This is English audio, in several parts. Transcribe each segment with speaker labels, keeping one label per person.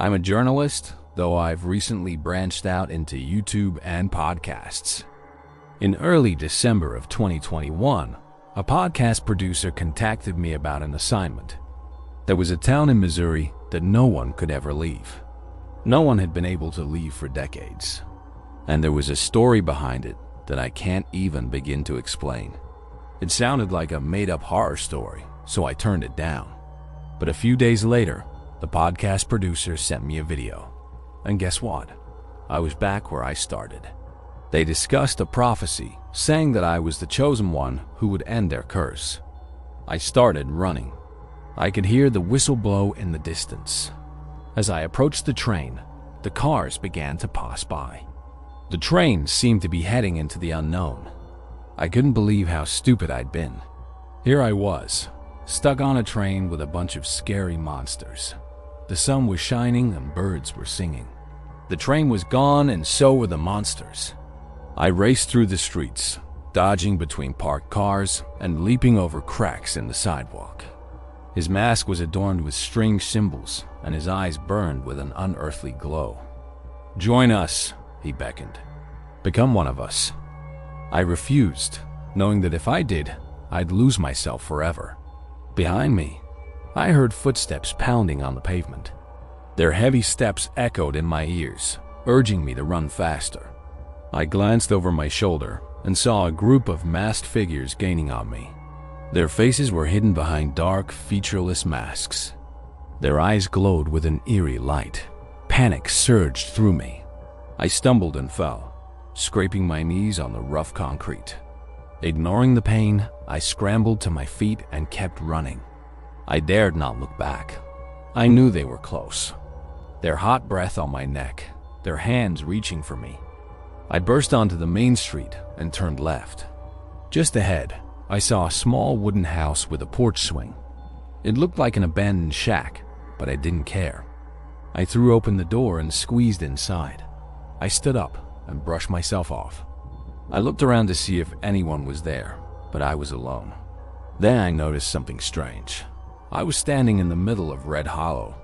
Speaker 1: I'm a journalist, though I've recently branched out into YouTube and podcasts. In early December of 2021, a podcast producer contacted me about an assignment. There was a town in Missouri that no one could ever leave. No one had been able to leave for decades. And there was a story behind it that I can't even begin to explain. It sounded like a made-up horror story, so I turned it down. But a few days later, the podcast producer sent me a video. And guess what? I was back where I started. They discussed a prophecy saying that I was the chosen one who would end their curse. I started running. I could hear the whistle blow in the distance. As I approached the train, the cars began to pass by. The train seemed to be heading into the unknown. I couldn't believe how stupid I'd been. Here I was, stuck on a train with a bunch of scary monsters. The sun was shining and birds were singing. The train was gone and so were the monsters. I raced through the streets, dodging between parked cars and leaping over cracks in the sidewalk. His mask was adorned with strange symbols and his eyes burned with an unearthly glow. "Join us," he beckoned. "Become one of us." I refused, knowing that if I did, I'd lose myself forever. Behind me, I heard footsteps pounding on the pavement. Their heavy steps echoed in my ears, urging me to run faster. I glanced over my shoulder and saw a group of masked figures gaining on me. Their faces were hidden behind dark, featureless masks. Their eyes glowed with an eerie light. Panic surged through me. I stumbled and fell, scraping my knees on the rough concrete. Ignoring the pain, I scrambled to my feet and kept running. I dared not look back. I knew they were close. Their hot breath on my neck, their hands reaching for me. I burst onto the main street and turned left. Just ahead, I saw a small wooden house with a porch swing. It looked like an abandoned shack, but I didn't care. I threw open the door and squeezed inside. I stood up and brushed myself off. I looked around to see if anyone was there, but I was alone. Then I noticed something strange. I was standing in the middle of Red Hollow.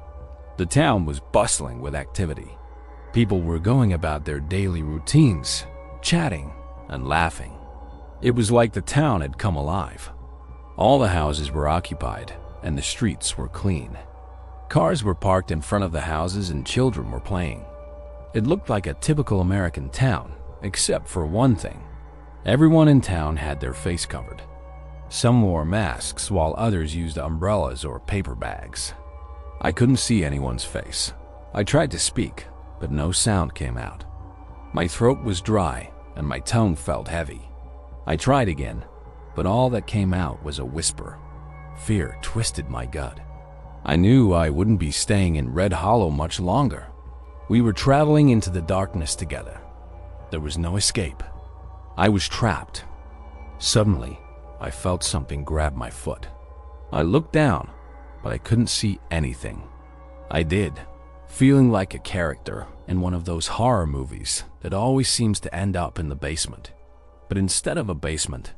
Speaker 1: The town was bustling with activity. People were going about their daily routines, chatting and laughing. It was like the town had come alive. All the houses were occupied and the streets were clean. Cars were parked in front of the houses and children were playing. It looked like a typical American town, except for one thing. Everyone in town had their face covered. Some wore masks while others used umbrellas or paper bags. I couldn't see anyone's face. I tried to speak, but no sound came out. My throat was dry and my tongue felt heavy. I tried again, but all that came out was a whisper. Fear twisted my gut. I knew I wouldn't be staying in Red Hollow much longer. We were traveling into the darkness together. There was no escape. I was trapped. Suddenly, I felt something grab my foot. I looked down, but I couldn't see anything. I did, feeling like a character in one of those horror movies that always seems to end up in the basement. But instead of a basement,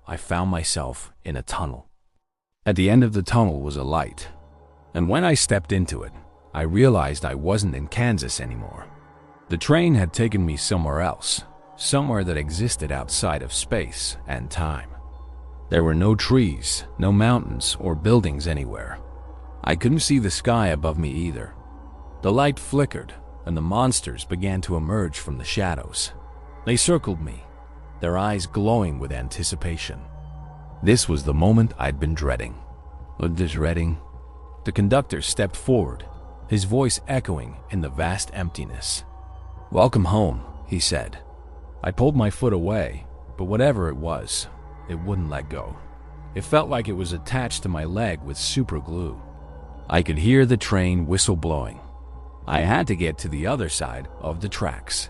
Speaker 1: I found myself in a tunnel. At the end of the tunnel was a light, and when I stepped into it, I realized I wasn't in Kansas anymore. The train had taken me somewhere else, somewhere that existed outside of space and time. There were no trees, no mountains or buildings anywhere. I couldn't see the sky above me either. The light flickered, and the monsters began to emerge from the shadows. They circled me, their eyes glowing with anticipation. This was the moment I'd been dreading. The conductor stepped forward, his voice echoing in the vast emptiness. "Welcome home," he said. I pulled my foot away, but whatever it was, it wouldn't let go. It felt like it was attached to my leg with super glue. I could hear the train whistle blowing. I had to get to the other side of the tracks.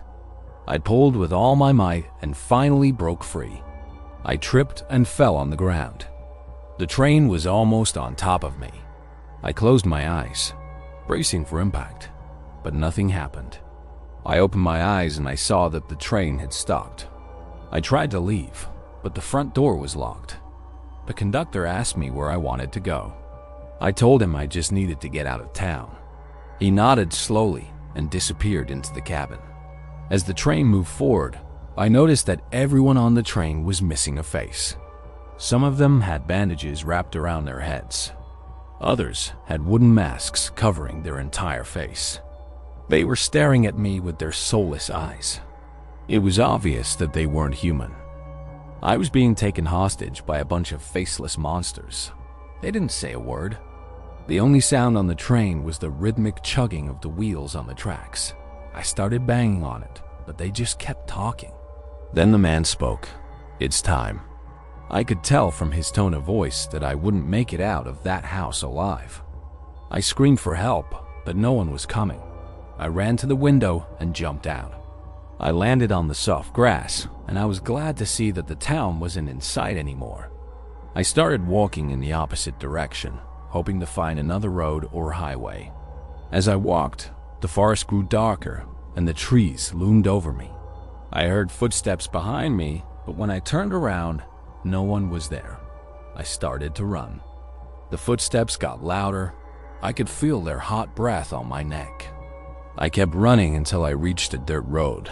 Speaker 1: I pulled with all my might and finally broke free. I tripped and fell on the ground. The train was almost on top of me. I closed my eyes, bracing for impact, but nothing happened. I opened my eyes and I saw that the train had stopped. I tried to leave, but the front door was locked. The conductor asked me where I wanted to go. I told him I just needed to get out of town. He nodded slowly and disappeared into the cabin. As the train moved forward, I noticed that everyone on the train was missing a face. Some of them had bandages wrapped around their heads. Others had wooden masks covering their entire face. They were staring at me with their soulless eyes. It was obvious that they weren't human. I was being taken hostage by a bunch of faceless monsters. They didn't say a word. The only sound on the train was the rhythmic chugging of the wheels on the tracks. I started banging on it, but they just kept talking. Then the man spoke. "It's time." I could tell from his tone of voice that I wouldn't make it out of that house alive. I screamed for help, but no one was coming. I ran to the window and jumped out. I landed on the soft grass, and I was glad to see that the town wasn't in sight anymore. I started walking in the opposite direction, hoping to find another road or highway. As I walked, the forest grew darker, and the trees loomed over me. I heard footsteps behind me, but when I turned around, no one was there. I started to run. The footsteps got louder. I could feel their hot breath on my neck. I kept running until I reached a dirt road.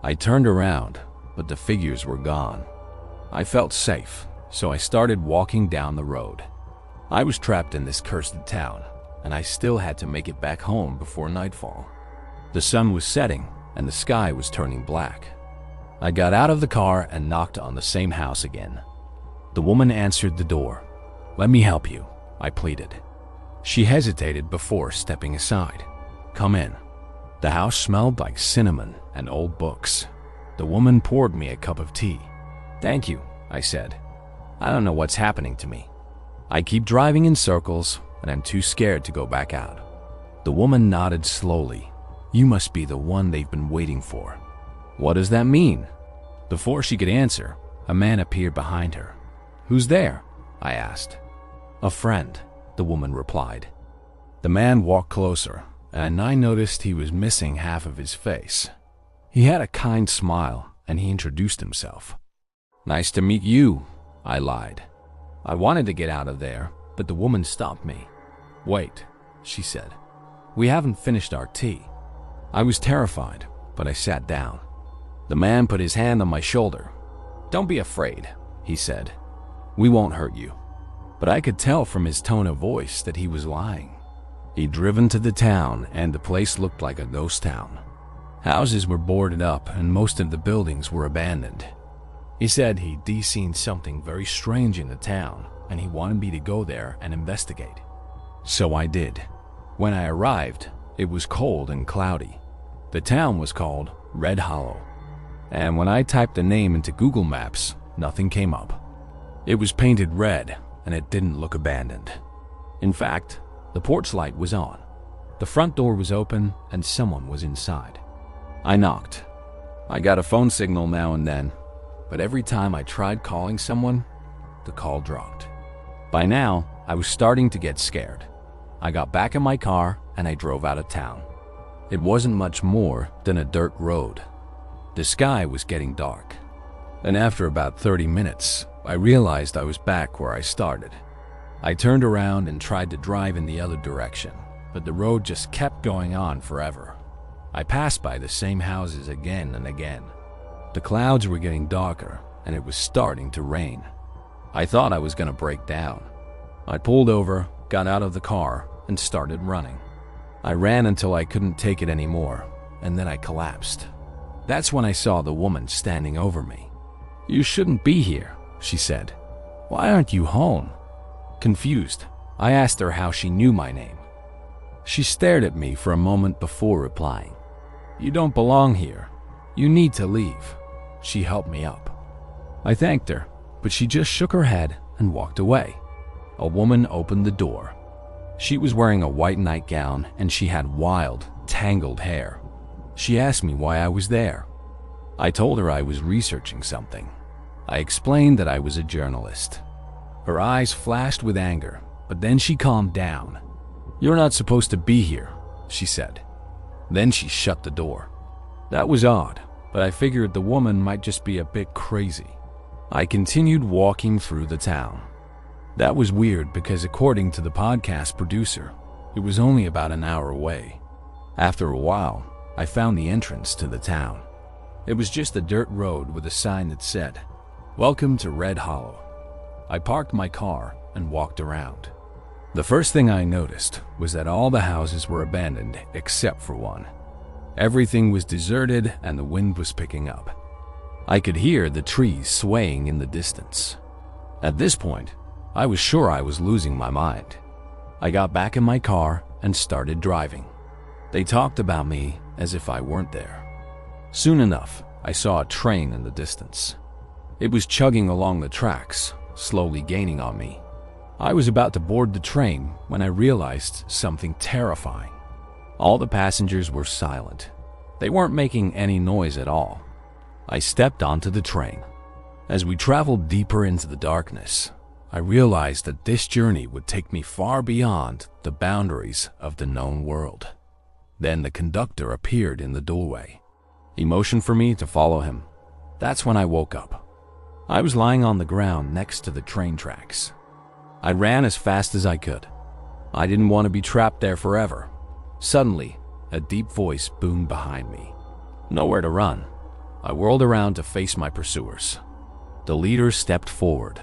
Speaker 1: I turned around, but the figures were gone. I felt safe, so I started walking down the road. I was trapped in this cursed town, and I still had to make it back home before nightfall. The sun was setting, and the sky was turning black. I got out of the car and knocked on the same house again. The woman answered the door. "Let me help you," I pleaded. She hesitated before stepping aside. "Come in." The house smelled like cinnamon and old books. The woman poured me a cup of tea. "Thank you," I said. "I don't know what's happening to me. I keep driving in circles, and I'm too scared to go back out." The woman nodded slowly. "You must be the one they've been waiting for." "What does that mean?" Before she could answer, a man appeared behind her. "Who's there?" I asked. "A friend," the woman replied. The man walked closer, and I noticed he was missing half of his face. He had a kind smile, and he introduced himself. "Nice to meet you," I lied. I wanted to get out of there, but the woman stopped me. "Wait," she said. "We haven't finished our tea." I was terrified, but I sat down. The man put his hand on my shoulder. "Don't be afraid," he said. "We won't hurt you." But I could tell from his tone of voice that he was lying. He'd driven to the town, and the place looked like a ghost town. Houses were boarded up, and most of the buildings were abandoned. He said he'd seen something very strange in the town, and he wanted me to go there and investigate. So I did. When I arrived, it was cold and cloudy. The town was called Red Hollow, and when I typed the name into Google Maps, nothing came up. It was painted red, and it didn't look abandoned. In fact, the porch light was on. The front door was open, and someone was inside. I knocked. I got a phone signal now and then, but every time I tried calling someone, the call dropped. By now, I was starting to get scared. I got back in my car, and I drove out of town. It wasn't much more than a dirt road. The sky was getting dark. And after about 30 minutes, I realized I was back where I started. I turned around and tried to drive in the other direction, but the road just kept going on forever. I passed by the same houses again and again. The clouds were getting darker, and it was starting to rain. I thought I was going to break down. I pulled over, got out of the car, and started running. I ran until I couldn't take it anymore, and then I collapsed. That's when I saw the woman standing over me. "You shouldn't be here," she said. "Why aren't you home?" Confused, I asked her how she knew my name. She stared at me for a moment before replying. "You don't belong here. You need to leave." She helped me up. I thanked her, but she just shook her head and walked away. A woman opened the door. She was wearing a white nightgown, and she had wild, tangled hair. She asked me why I was there. I told her I was researching something. I explained that I was a journalist. Her eyes flashed with anger, but then she calmed down. "You're not supposed to be here," she said. Then she shut the door. That was odd, but I figured the woman might just be a bit crazy. I continued walking through the town. That was weird because according to the podcast producer, It was only about an hour away. After a while, I found the entrance to the town. It was just a dirt road with a sign that said, "Welcome to Red Hollow." I parked my car and walked around. The first thing I noticed was that all the houses were abandoned except for one. Everything was deserted and the wind was picking up. I could hear the trees swaying in the distance. At this point, I was sure I was losing my mind. I got back in my car and started driving. They talked about me as if I weren't there. Soon enough, I saw a train in the distance. It was chugging along the tracks, slowly gaining on me. I was about to board the train when I realized something terrifying. All the passengers were silent. They weren't making any noise at all. I stepped onto the train. As we traveled deeper into the darkness, I realized that this journey would take me far beyond the boundaries of the known world. Then the conductor appeared in the doorway. He motioned for me to follow him. That's when I woke up. I was lying on the ground next to the train tracks. I ran as fast as I could. I didn't want to be trapped there forever. Suddenly, a deep voice boomed behind me. Nowhere to run. I whirled around to face my pursuers. The leader stepped forward.